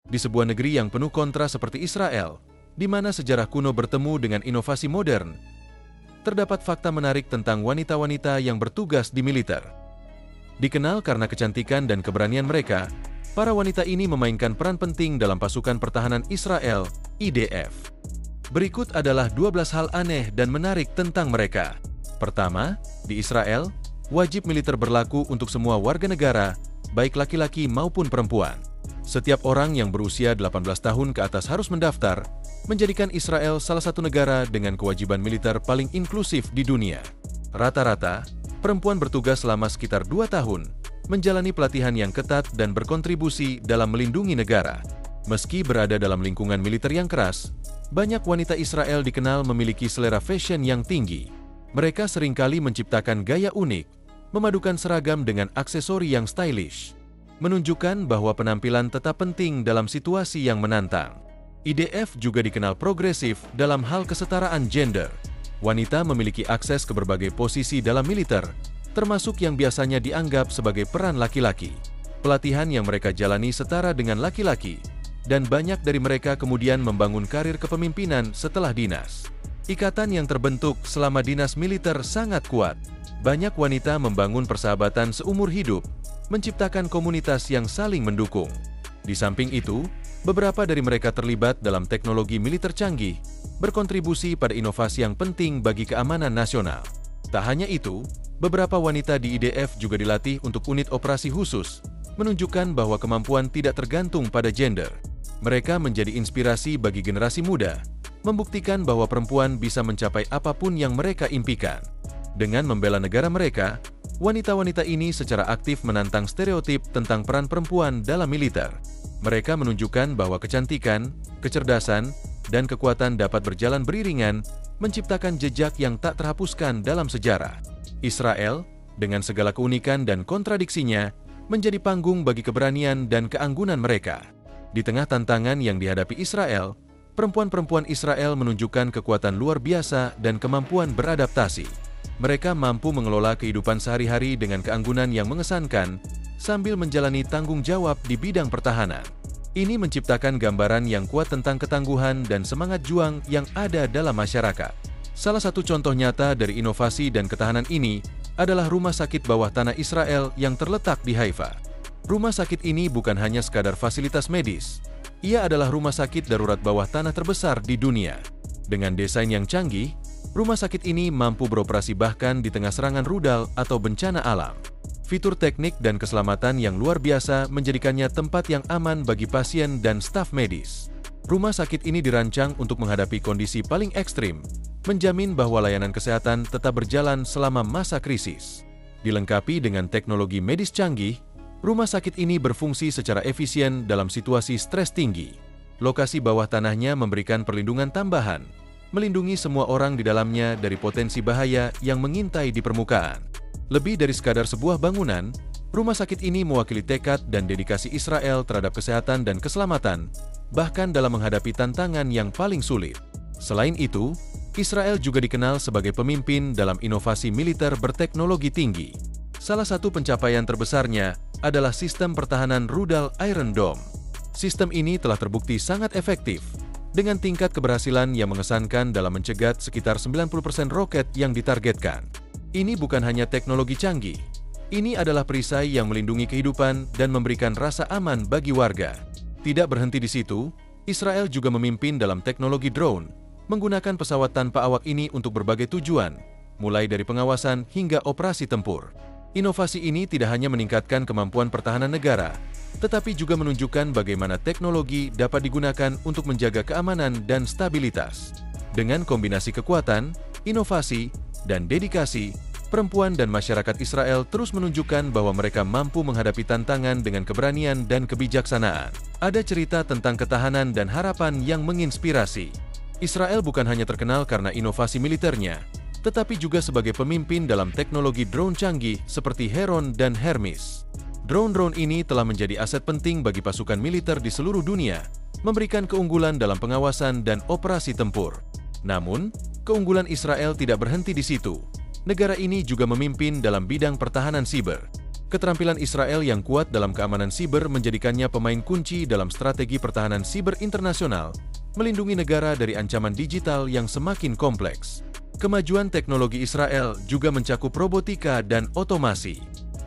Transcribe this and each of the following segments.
Di sebuah negeri yang penuh kontra seperti Israel, di mana sejarah kuno bertemu dengan inovasi modern, terdapat fakta menarik tentang wanita-wanita yang bertugas di militer. Dikenal karena kecantikan dan keberanian mereka, para wanita ini memainkan peran penting dalam pasukan pertahanan Israel, IDF. Berikut adalah 12 hal aneh dan menarik tentang mereka. Pertama, di Israel, wajib militer berlaku untuk semua warga negara, baik laki-laki maupun perempuan. Setiap orang yang berusia 18 tahun ke atas harus mendaftar, menjadikan Israel salah satu negara dengan kewajiban militer paling inklusif di dunia. Rata-rata, perempuan bertugas selama sekitar 2 tahun, menjalani pelatihan yang ketat dan berkontribusi dalam melindungi negara. Meski berada dalam lingkungan militer yang keras, banyak wanita Israel dikenal memiliki selera fashion yang tinggi. Mereka seringkali menciptakan gaya unik, memadukan seragam dengan aksesori yang stylish, menunjukkan bahwa penampilan tetap penting dalam situasi yang menantang. IDF juga dikenal progresif dalam hal kesetaraan gender. Wanita memiliki akses ke berbagai posisi dalam militer, termasuk yang biasanya dianggap sebagai peran laki-laki. Pelatihan yang mereka jalani setara dengan laki-laki, dan banyak dari mereka kemudian membangun karir kepemimpinan setelah dinas. Ikatan yang terbentuk selama dinas militer sangat kuat. Banyak wanita membangun persahabatan seumur hidup, menciptakan komunitas yang saling mendukung. Di samping itu, beberapa dari mereka terlibat dalam teknologi militer canggih, berkontribusi pada inovasi yang penting bagi keamanan nasional. Tak hanya itu, beberapa wanita di IDF juga dilatih untuk unit operasi khusus, menunjukkan bahwa kemampuan tidak tergantung pada gender. Mereka menjadi inspirasi bagi generasi muda, membuktikan bahwa perempuan bisa mencapai apapun yang mereka impikan. Dengan membela negara mereka, wanita-wanita ini secara aktif menantang stereotip tentang peran perempuan dalam militer. Mereka menunjukkan bahwa kecantikan, kecerdasan, dan kekuatan dapat berjalan beriringan, menciptakan jejak yang tak terhapuskan dalam sejarah. Israel, dengan segala keunikan dan kontradiksinya, menjadi panggung bagi keberanian dan keanggunan mereka. Di tengah tantangan yang dihadapi Israel, perempuan-perempuan Israel menunjukkan kekuatan luar biasa dan kemampuan beradaptasi. Mereka mampu mengelola kehidupan sehari-hari dengan keanggunan yang mengesankan, sambil menjalani tanggung jawab di bidang pertahanan. Ini menciptakan gambaran yang kuat tentang ketangguhan dan semangat juang yang ada dalam masyarakat. Salah satu contoh nyata dari inovasi dan ketahanan ini adalah rumah sakit bawah tanah Israel yang terletak di Haifa. Rumah sakit ini bukan hanya sekadar fasilitas medis, ia adalah rumah sakit darurat bawah tanah terbesar di dunia. Dengan desain yang canggih, rumah sakit ini mampu beroperasi bahkan di tengah serangan rudal atau bencana alam. Fitur teknik dan keselamatan yang luar biasa menjadikannya tempat yang aman bagi pasien dan staf medis. Rumah sakit ini dirancang untuk menghadapi kondisi paling ekstrim, menjamin bahwa layanan kesehatan tetap berjalan selama masa krisis. Dilengkapi dengan teknologi medis canggih, rumah sakit ini berfungsi secara efisien dalam situasi stres tinggi. Lokasi bawah tanahnya memberikan perlindungan tambahan, melindungi semua orang di dalamnya dari potensi bahaya yang mengintai di permukaan. Lebih dari sekadar sebuah bangunan, rumah sakit ini mewakili tekad dan dedikasi Israel terhadap kesehatan dan keselamatan, bahkan dalam menghadapi tantangan yang paling sulit. Selain itu, Israel juga dikenal sebagai pemimpin dalam inovasi militer berteknologi tinggi. Salah satu pencapaian terbesarnya adalah sistem pertahanan rudal Iron Dome. Sistem ini telah terbukti sangat efektif, dengan tingkat keberhasilan yang mengesankan dalam mencegat sekitar 90% roket yang ditargetkan. Ini bukan hanya teknologi canggih, ini adalah perisai yang melindungi kehidupan dan memberikan rasa aman bagi warga. Tidak berhenti di situ, Israel juga memimpin dalam teknologi drone, menggunakan pesawat tanpa awak ini untuk berbagai tujuan, mulai dari pengawasan hingga operasi tempur. Inovasi ini tidak hanya meningkatkan kemampuan pertahanan negara, tetapi juga menunjukkan bagaimana teknologi dapat digunakan untuk menjaga keamanan dan stabilitas. Dengan kombinasi kekuatan, inovasi, dan dedikasi, perempuan dan masyarakat Israel terus menunjukkan bahwa mereka mampu menghadapi tantangan dengan keberanian dan kebijaksanaan. Ada cerita tentang ketahanan dan harapan yang menginspirasi. Israel bukan hanya terkenal karena inovasi militernya, tetapi juga sebagai pemimpin dalam teknologi drone canggih seperti Heron dan Hermes. Drone-drone ini telah menjadi aset penting bagi pasukan militer di seluruh dunia, memberikan keunggulan dalam pengawasan dan operasi tempur. Namun, keunggulan Israel tidak berhenti di situ. Negara ini juga memimpin dalam bidang pertahanan siber. Keterampilan Israel yang kuat dalam keamanan siber menjadikannya pemain kunci dalam strategi pertahanan siber internasional, melindungi negara dari ancaman digital yang semakin kompleks. Kemajuan teknologi Israel juga mencakup robotika dan otomasi.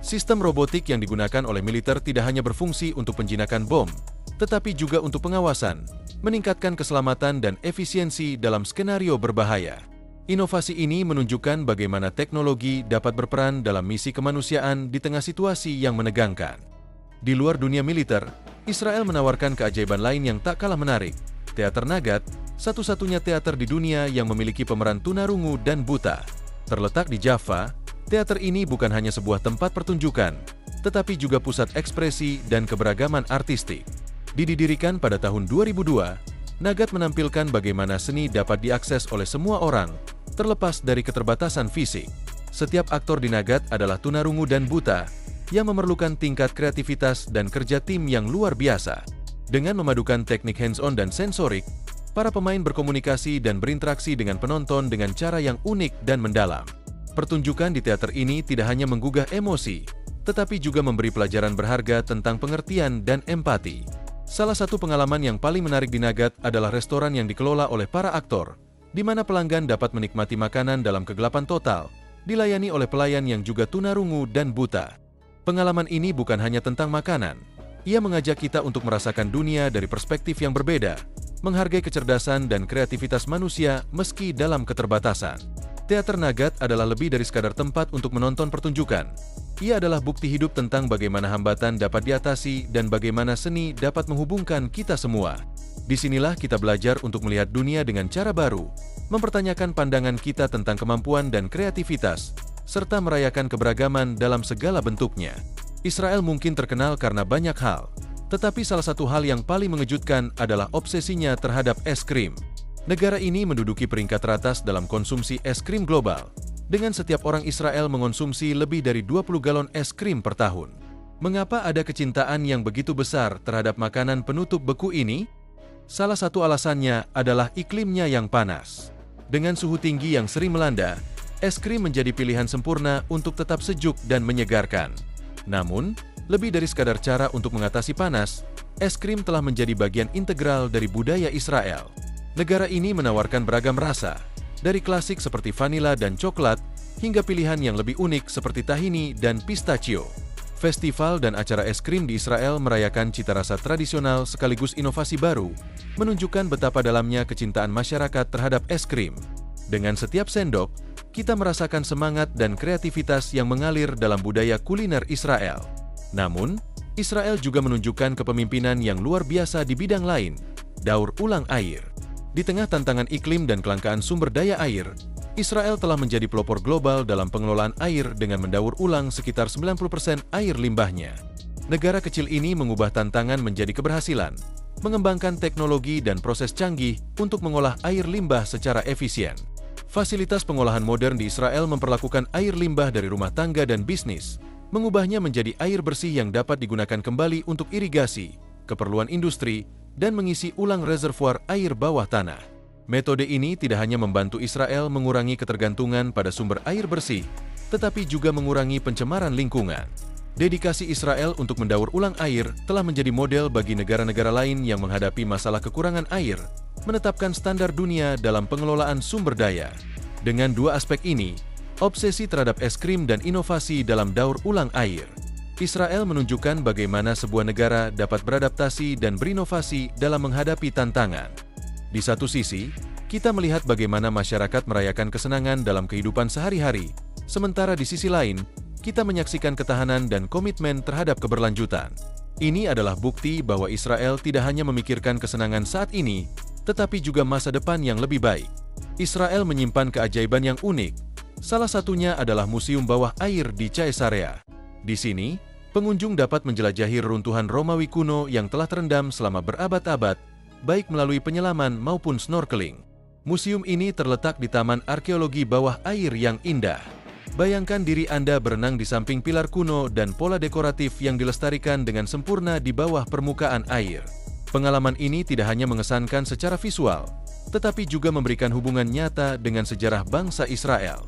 Sistem robotik yang digunakan oleh militer tidak hanya berfungsi untuk penjinakan bom, tetapi juga untuk pengawasan, meningkatkan keselamatan dan efisiensi dalam skenario berbahaya. Inovasi ini menunjukkan bagaimana teknologi dapat berperan dalam misi kemanusiaan di tengah situasi yang menegangkan. Di luar dunia militer, Israel menawarkan keajaiban lain yang tak kalah menarik. Teater Nagad, satu-satunya teater di dunia yang memiliki pemeran tunarungu dan buta. Terletak di Jaffa, teater ini bukan hanya sebuah tempat pertunjukan, tetapi juga pusat ekspresi dan keberagaman artistik. Didirikan pada tahun 2002, Nagad menampilkan bagaimana seni dapat diakses oleh semua orang, terlepas dari keterbatasan fisik. Setiap aktor di Nagad adalah tunarungu dan buta, yang memerlukan tingkat kreativitas dan kerja tim yang luar biasa. Dengan memadukan teknik hands-on dan sensorik, para pemain berkomunikasi dan berinteraksi dengan penonton dengan cara yang unik dan mendalam. Pertunjukan di teater ini tidak hanya menggugah emosi, tetapi juga memberi pelajaran berharga tentang pengertian dan empati. Salah satu pengalaman yang paling menarik di Nagad adalah restoran yang dikelola oleh para aktor, di mana pelanggan dapat menikmati makanan dalam kegelapan total, dilayani oleh pelayan yang juga tunarungu dan buta. Pengalaman ini bukan hanya tentang makanan. Ia mengajak kita untuk merasakan dunia dari perspektif yang berbeda, menghargai kecerdasan dan kreativitas manusia meski dalam keterbatasan. Teater Nagad adalah lebih dari sekadar tempat untuk menonton pertunjukan. Ia adalah bukti hidup tentang bagaimana hambatan dapat diatasi dan bagaimana seni dapat menghubungkan kita semua. Disinilah kita belajar untuk melihat dunia dengan cara baru, mempertanyakan pandangan kita tentang kemampuan dan kreativitas, serta merayakan keberagaman dalam segala bentuknya. Israel mungkin terkenal karena banyak hal, tetapi salah satu hal yang paling mengejutkan adalah obsesinya terhadap es krim. Negara ini menduduki peringkat teratas dalam konsumsi es krim global, dengan setiap orang Israel mengonsumsi lebih dari 20 galon es krim per tahun. Mengapa ada kecintaan yang begitu besar terhadap makanan penutup beku ini? Salah satu alasannya adalah iklimnya yang panas. Dengan suhu tinggi yang sering melanda, es krim menjadi pilihan sempurna untuk tetap sejuk dan menyegarkan. Namun, lebih dari sekadar cara untuk mengatasi panas, es krim telah menjadi bagian integral dari budaya Israel. Negara ini menawarkan beragam rasa, dari klasik seperti vanila dan coklat, hingga pilihan yang lebih unik seperti tahini dan pistachio. Festival dan acara es krim di Israel merayakan cita rasa tradisional sekaligus inovasi baru, menunjukkan betapa dalamnya kecintaan masyarakat terhadap es krim. Dengan setiap sendok, kita merasakan semangat dan kreativitas yang mengalir dalam budaya kuliner Israel. Namun, Israel juga menunjukkan kepemimpinan yang luar biasa di bidang lain, daur ulang air. Di tengah tantangan iklim dan kelangkaan sumber daya air, Israel telah menjadi pelopor global dalam pengelolaan air dengan mendaur ulang sekitar 90% air limbahnya. Negara kecil ini mengubah tantangan menjadi keberhasilan, mengembangkan teknologi dan proses canggih untuk mengolah air limbah secara efisien. Fasilitas pengolahan modern di Israel memperlakukan air limbah dari rumah tangga dan bisnis, mengubahnya menjadi air bersih yang dapat digunakan kembali untuk irigasi, keperluan industri, dan mengisi ulang reservoir air bawah tanah. Metode ini tidak hanya membantu Israel mengurangi ketergantungan pada sumber air bersih, tetapi juga mengurangi pencemaran lingkungan. Dedikasi Israel untuk mendaur ulang air telah menjadi model bagi negara-negara lain yang menghadapi masalah kekurangan air, menetapkan standar dunia dalam pengelolaan sumber daya. Dengan dua aspek ini, obsesi terhadap es krim dan inovasi dalam daur ulang air, Israel menunjukkan bagaimana sebuah negara dapat beradaptasi dan berinovasi dalam menghadapi tantangan. Di satu sisi, kita melihat bagaimana masyarakat merayakan kesenangan dalam kehidupan sehari-hari, sementara di sisi lain, kita menyaksikan ketahanan dan komitmen terhadap keberlanjutan. Ini adalah bukti bahwa Israel tidak hanya memikirkan kesenangan saat ini, tetapi juga masa depan yang lebih baik. Israel menyimpan keajaiban yang unik. Salah satunya adalah Museum Bawah Air di Caesarea. Di sini, pengunjung dapat menjelajahi reruntuhan Romawi kuno yang telah terendam selama berabad-abad, baik melalui penyelaman maupun snorkeling. Museum ini terletak di Taman Arkeologi Bawah Air yang indah. Bayangkan diri Anda berenang di samping pilar kuno dan pola dekoratif yang dilestarikan dengan sempurna di bawah permukaan air. Pengalaman ini tidak hanya mengesankan secara visual, tetapi juga memberikan hubungan nyata dengan sejarah bangsa Israel.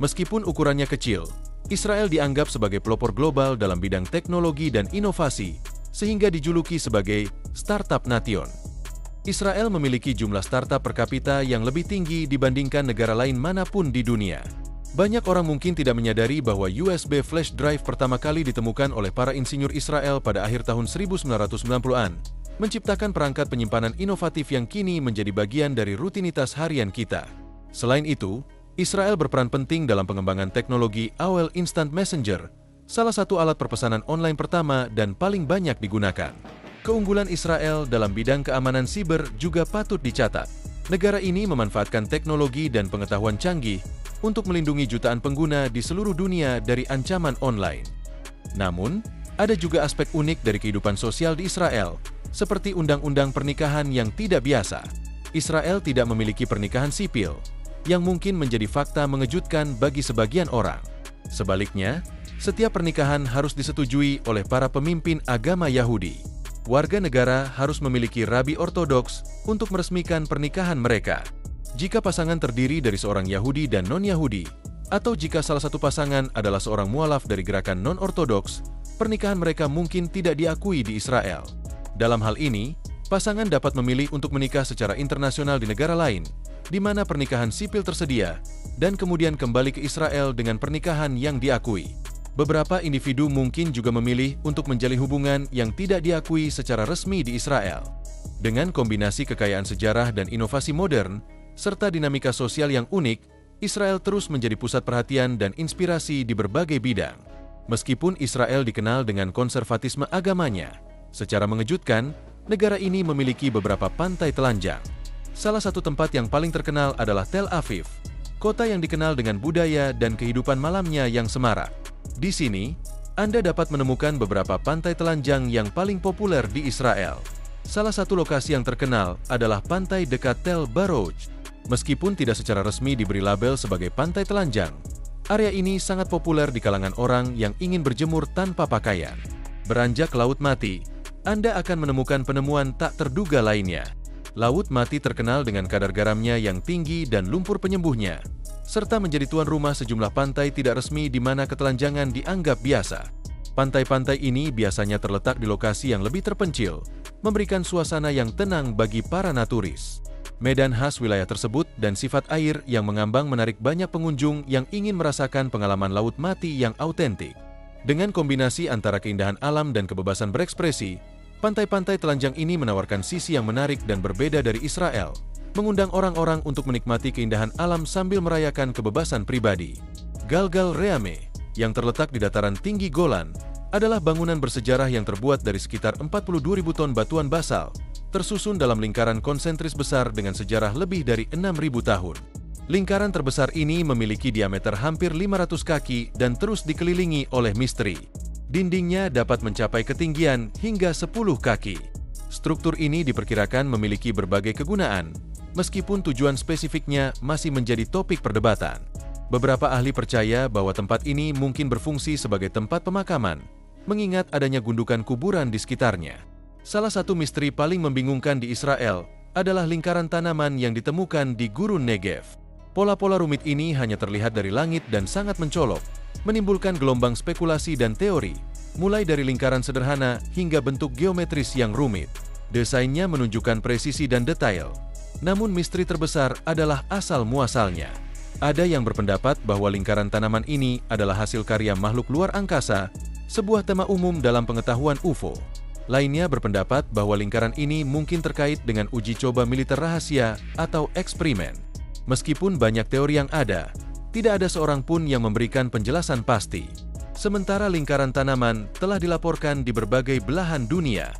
Meskipun ukurannya kecil, Israel dianggap sebagai pelopor global dalam bidang teknologi dan inovasi, sehingga dijuluki sebagai startup nation. Israel memiliki jumlah startup per kapita yang lebih tinggi dibandingkan negara lain manapun di dunia. Banyak orang mungkin tidak menyadari bahwa USB flash drive pertama kali ditemukan oleh para insinyur Israel pada akhir tahun 1990-an, menciptakan perangkat penyimpanan inovatif yang kini menjadi bagian dari rutinitas harian kita. Selain itu, Israel berperan penting dalam pengembangan teknologi AOL Instant Messenger, salah satu alat perpesanan online pertama dan paling banyak digunakan. Keunggulan Israel dalam bidang keamanan siber juga patut dicatat. Negara ini memanfaatkan teknologi dan pengetahuan canggih untuk melindungi jutaan pengguna di seluruh dunia dari ancaman online. Namun, ada juga aspek unik dari kehidupan sosial di Israel, seperti undang-undang pernikahan yang tidak biasa. Israel tidak memiliki pernikahan sipil, yang mungkin menjadi fakta mengejutkan bagi sebagian orang. Sebaliknya, setiap pernikahan harus disetujui oleh para pemimpin agama Yahudi. Warga negara harus memiliki rabi ortodoks untuk meresmikan pernikahan mereka. Jika pasangan terdiri dari seorang Yahudi dan non-Yahudi, atau jika salah satu pasangan adalah seorang mualaf dari gerakan non-ortodoks, pernikahan mereka mungkin tidak diakui di Israel. Dalam hal ini, pasangan dapat memilih untuk menikah secara internasional di negara lain, di mana pernikahan sipil tersedia, dan kemudian kembali ke Israel dengan pernikahan yang diakui. Beberapa individu mungkin juga memilih untuk menjalin hubungan yang tidak diakui secara resmi di Israel. Dengan kombinasi kekayaan sejarah dan inovasi modern, serta dinamika sosial yang unik, Israel terus menjadi pusat perhatian dan inspirasi di berbagai bidang. Meskipun Israel dikenal dengan konservatisme agamanya, secara mengejutkan, negara ini memiliki beberapa pantai telanjang. Salah satu tempat yang paling terkenal adalah Tel Aviv, kota yang dikenal dengan budaya dan kehidupan malamnya yang semarak. Di sini, Anda dapat menemukan beberapa pantai telanjang yang paling populer di Israel. Salah satu lokasi yang terkenal adalah pantai dekat Tel Barouj. Meskipun tidak secara resmi diberi label sebagai pantai telanjang, area ini sangat populer di kalangan orang yang ingin berjemur tanpa pakaian. Beranjak Laut Mati, Anda akan menemukan penemuan tak terduga lainnya. Laut Mati terkenal dengan kadar garamnya yang tinggi dan lumpur penyembuhnya, serta menjadi tuan rumah sejumlah pantai tidak resmi di mana ketelanjangan dianggap biasa. Pantai-pantai ini biasanya terletak di lokasi yang lebih terpencil, memberikan suasana yang tenang bagi para naturis. Medan khas wilayah tersebut dan sifat air yang mengambang menarik banyak pengunjung yang ingin merasakan pengalaman laut mati yang autentik. Dengan kombinasi antara keindahan alam dan kebebasan berekspresi, pantai-pantai telanjang ini menawarkan sisi yang menarik dan berbeda dari Israel, mengundang orang-orang untuk menikmati keindahan alam sambil merayakan kebebasan pribadi. Galgal Reame, yang terletak di dataran tinggi Golan, adalah bangunan bersejarah yang terbuat dari sekitar 42.000 ton batuan basal, tersusun dalam lingkaran konsentris besar dengan sejarah lebih dari 6.000 tahun. Lingkaran terbesar ini memiliki diameter hampir 500 kaki dan terus dikelilingi oleh misteri. Dindingnya dapat mencapai ketinggian hingga 10 kaki. Struktur ini diperkirakan memiliki berbagai kegunaan, meskipun tujuan spesifiknya masih menjadi topik perdebatan. Beberapa ahli percaya bahwa tempat ini mungkin berfungsi sebagai tempat pemakaman, mengingat adanya gundukan kuburan di sekitarnya. Salah satu misteri paling membingungkan di Israel adalah lingkaran tanaman yang ditemukan di Gurun Negev. Pola-pola rumit ini hanya terlihat dari langit dan sangat mencolok, menimbulkan gelombang spekulasi dan teori, mulai dari lingkaran sederhana hingga bentuk geometris yang rumit. Desainnya menunjukkan presisi dan detail, namun misteri terbesar adalah asal-muasalnya. Ada yang berpendapat bahwa lingkaran tanaman ini adalah hasil karya makhluk luar angkasa, sebuah tema umum dalam pengetahuan UFO. Lainnya berpendapat bahwa lingkaran ini mungkin terkait dengan uji coba militer rahasia atau eksperimen. Meskipun banyak teori yang ada, tidak ada seorang pun yang memberikan penjelasan pasti. Sementara lingkaran tanaman telah dilaporkan di berbagai belahan dunia.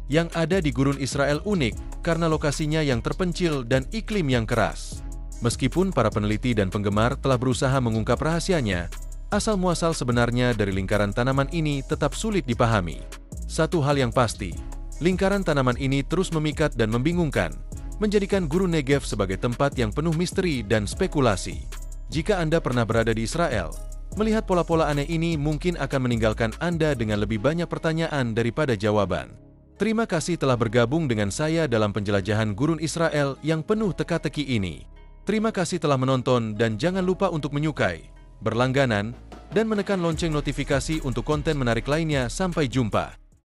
Yang ada di gurun Israel unik karena lokasinya yang terpencil dan iklim yang keras. Meskipun para peneliti dan penggemar telah berusaha mengungkap rahasianya, asal-muasal sebenarnya dari lingkaran tanaman ini tetap sulit dipahami. Satu hal yang pasti, lingkaran tanaman ini terus memikat dan membingungkan, menjadikan Gurun Negev sebagai tempat yang penuh misteri dan spekulasi. Jika Anda pernah berada di Israel, melihat pola-pola aneh ini mungkin akan meninggalkan Anda dengan lebih banyak pertanyaan daripada jawaban. Terima kasih telah bergabung dengan saya dalam penjelajahan Gurun Israel yang penuh teka-teki ini. Terima kasih telah menonton dan jangan lupa untuk menyukai, berlangganan, dan menekan lonceng notifikasi untuk konten menarik lainnya. Sampai jumpa.